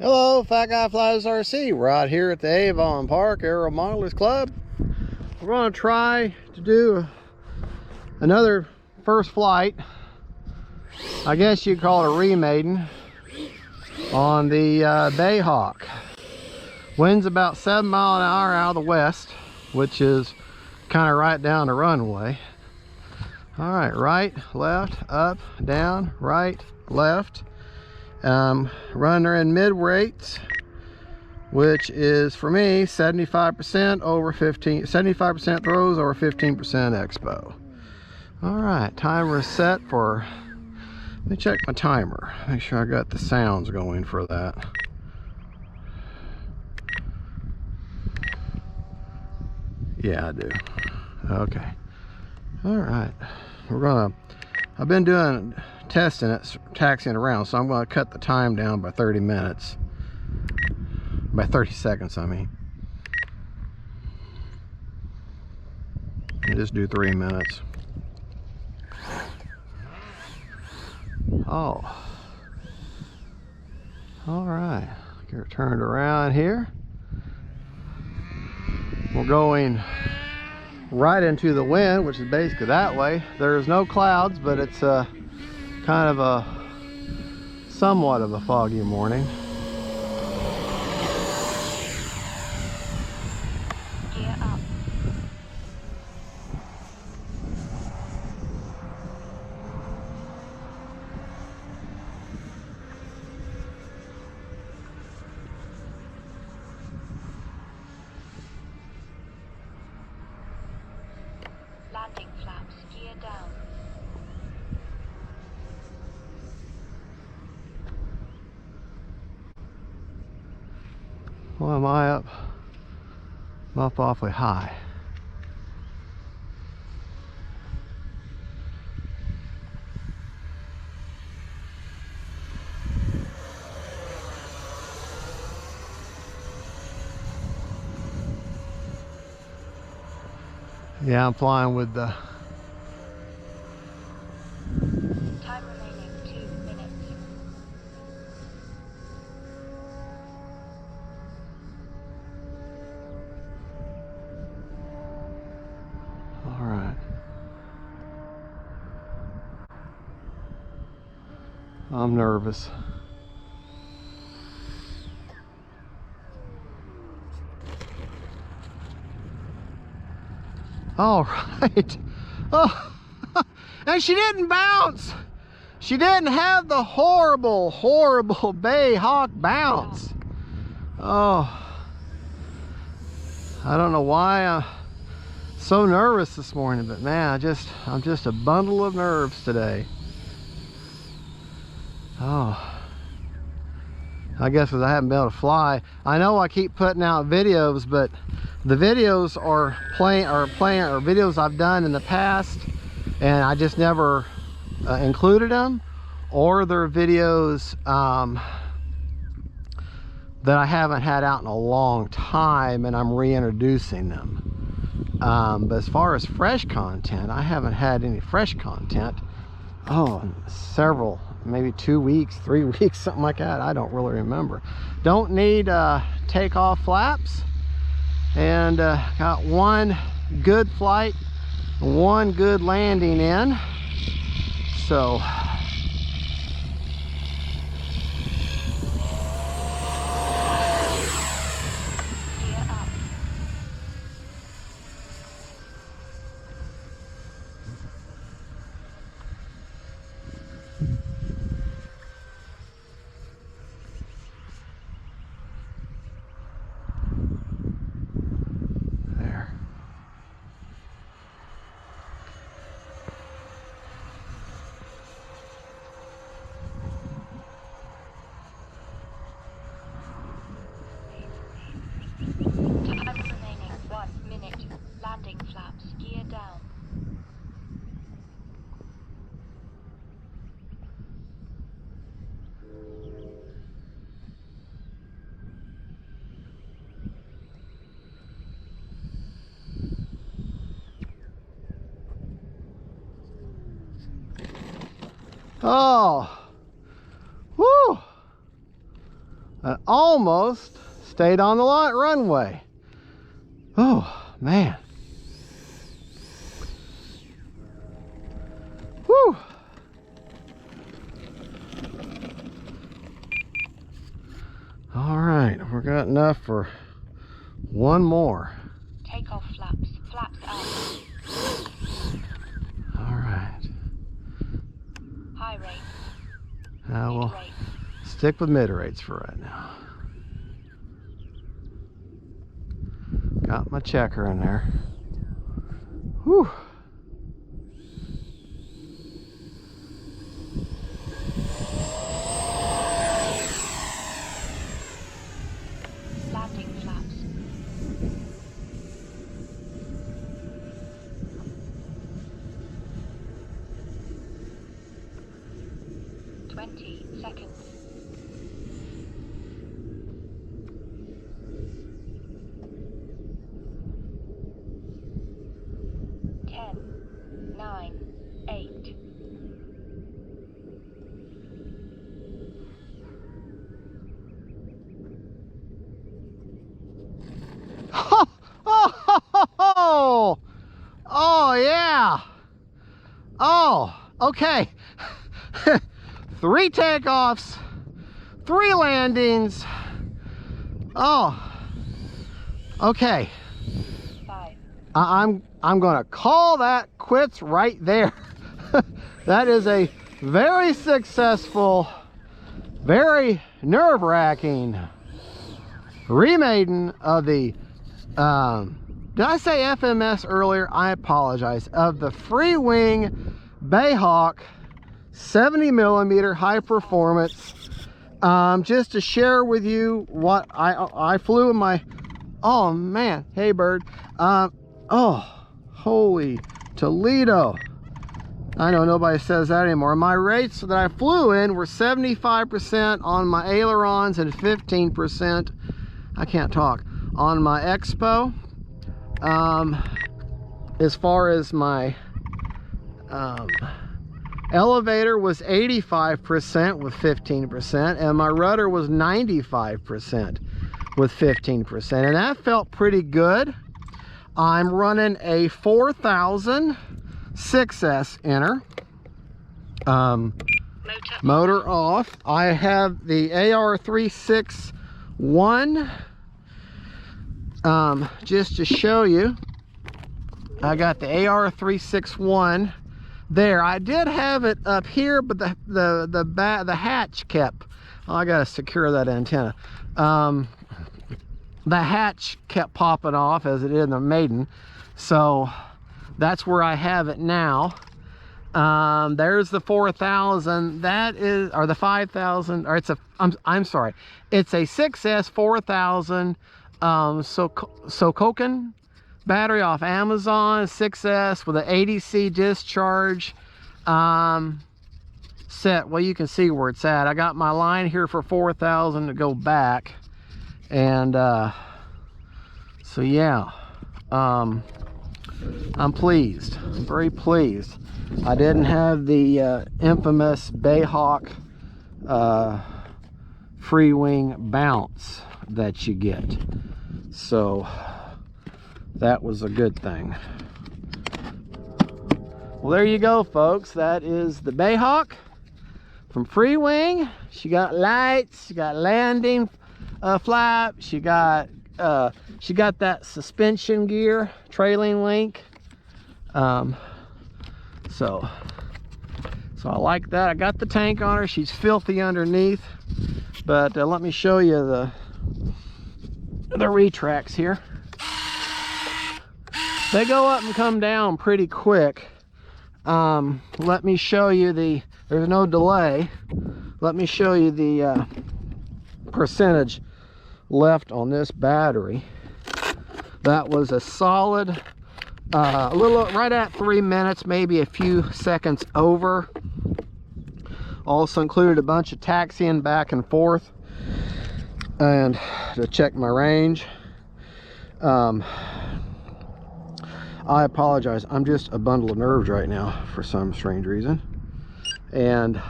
Hello, Fat Guy Flies RC. We're out here at the Avon Park Aero Modelers Club. We're going to try to do another first flight. I guess you'd call it a remaiden on the Bae Hawk. Wind's about 7 miles an hour out of the west, which is kind of right down the runway. All right, right, left, up, down, right, left. Running her in mid rates, which is for me 75% over 75% throws over 15% expo. All right, timer is set for, let me check my timer, make sure I got the sounds going for that. Yeah, I do. Okay. All right, I've been doing testing it, taxiing around, so I'm going to cut the time down by 30 minutes. By 30 seconds, I mean. And just do 3 minutes. Oh. All right. Get her turned around here. We're going right into the wind, which is basically that way. There's no clouds, but it's kind of a somewhat of a foggy morning. Gear up. Landing flaps, gear down. Well, am I up? I'm up awfully high. Yeah, I'm flying with the Time remaining 2 minutes. all right. I'm nervous. All right. Oh, and she didn't bounce. She didn't have the horrible Bae Hawk bounce. Oh, I don't know why I'm so nervous this morning, but man, I'm just a bundle of nerves today. Oh, I guess because I haven't been able to fly. I know I keep putting out videos, but the videos are videos I've done in the past, and I just never included them, or they're videos that I haven't had out in a long time, and I'm reintroducing them. But as far as fresh content, I haven't had any fresh content. Oh, several, maybe 2 weeks, 3 weeks, something like that. I don't really remember. Don't need takeoff flaps, and got one good flight, one good landing in. So Gear up. there. Time remaining 1 minute. Landing flaps, gear down. Oh, woo! I almost stayed on the runway. Oh, man. Whew. All right, we've got enough for one more. Takeoff flaps. Flaps up. All right. High rate. We'll Mid-rate. stick with mid rates for right now. Got my checker in there. Whew. Landing flaps. Seconds. Ten, 9, 8. Oh yeah. Oh, okay. 3 takeoffs, 3 landings. Oh, okay. 5. I'm gonna call that quits right there. That is a very successful, very nerve-wracking remaiden of the did I say FMS earlier? I apologize. Of the free wing Bae Hawk 70mm high performance. Just to share with you what I flew in my, oh man, hey bird. Oh, holy Toledo. I know nobody says that anymore. My rates that I flew in were 75% on my ailerons and 15%, I can't talk, on my Expo. As far as my elevator was 85% with 15%, and my rudder was 95% with 15%, and that felt pretty good. I'm running a 4000 6S inner. Motor off. I have the AR361. Just to show you, I got the AR361 there. I did have it up here, but the hatch kept, oh, I gotta secure that antenna. The hatch kept popping off as it did in the Maiden, so that's where I have it now. There's the 4000. That is, or the 5000, or it's a, I'm sorry, it's a 6S 4000 Sokoken battery off Amazon, 6S with an 80C discharge set. Well, you can see where it's at. I got my line here for 4000 to go back, and so yeah, I'm pleased. I'm very pleased. I didn't have the infamous Bae Hawk free wing bounce that you get, so that was a good thing. Well, there you go, folks. That is the Bae Hawk from Free Wing. She got lights, she got landing flap, she got that suspension gear, trailing link. So I like that. I got the tank on her. She's filthy underneath, but let me show you the retracts here. They go up and come down pretty quick. Let me show you there's no delay. Let me show you the percentage left on this battery. That was a solid, a little right at 3 minutes, maybe a few seconds over. Also included a bunch of taxiing back and forth and to check my range. I apologize, I'm just a bundle of nerves right now for some strange reason, and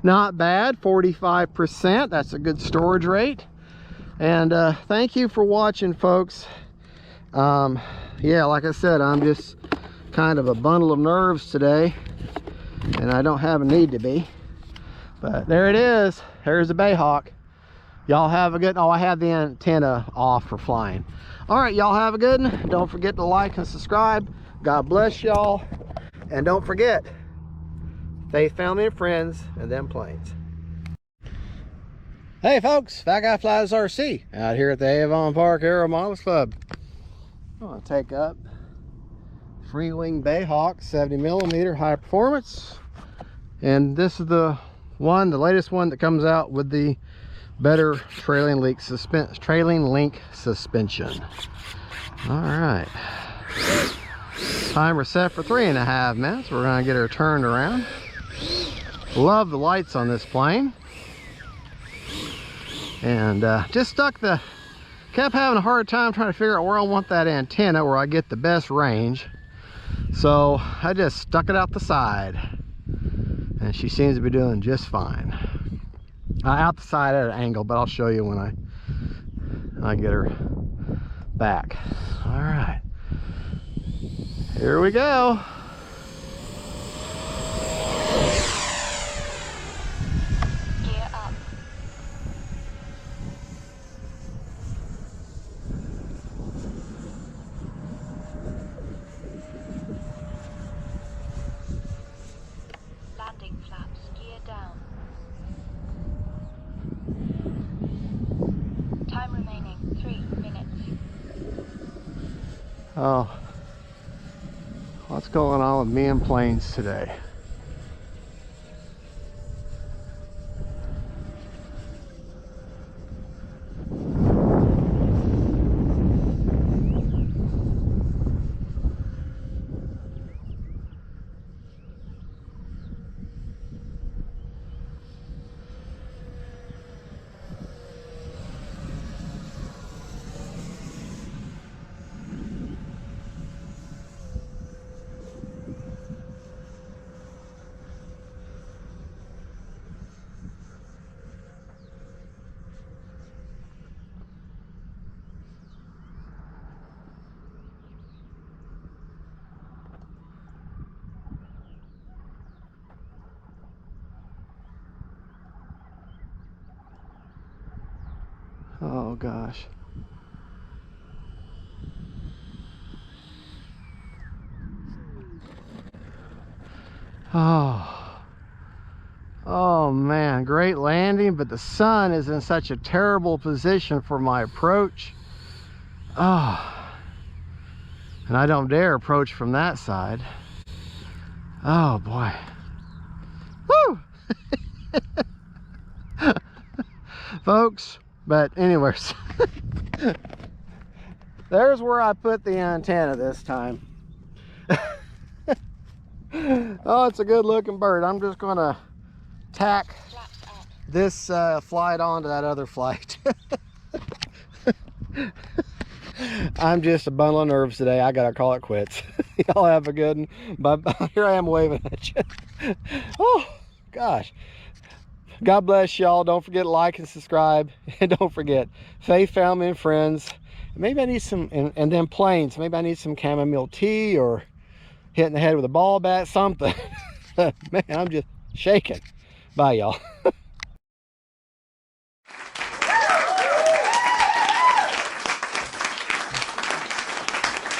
Not bad, 45%. That's a good storage rate. And thank you for watching, folks. Yeah, like I said, I'm just kind of a bundle of nerves today, and I don't have a need to be. But there it is. There's the Bae Hawk. Y'all have a good, oh, I have the antenna off for flying. All right, y'all have a good one. Don't forget to like and subscribe. God bless y'all. And don't forget, faith, family, and friends, and them planes. Hey folks, Fat Guy Flies RC out here at the Avon Park Aero Models Club. I'm gonna take up Free Wing Bae Hawk 70mm high performance, and this is the latest one that comes out with the better trailing link suspension. All right, timer set for 3.5 minutes. We're gonna get her turned around. Love the lights on this plane. And just kept having a hard time trying to figure out where I want that antenna, where I get the best range. So I just stuck it out the side, and she seems to be doing just fine. Out the side at an angle, but I'll show you when I get her back. All right, here we go. Landing flaps, gear down. Time remaining 3 minutes. Oh, what's going on with me and planes today? Oh gosh. Oh man, great landing, but the sun is in such a terrible position for my approach. Oh, and I don't dare approach from that side. Oh boy. Woo! Folks, but anyways, there's where I put the antenna this time. Oh, it's a good looking bird. I'm just gonna tack this flight onto that other flight. I'm just a bundle of nerves today. I gotta call it quits. Y'all have a good one. But here I am waving at you. Oh gosh. God bless y'all. Don't forget to like and subscribe. And don't forget, faith, family, and friends. Maybe I need some, and then planes. Maybe I need some chamomile tea, or hitting the head with a ball bat, something. Man, I'm just shaking. Bye, y'all.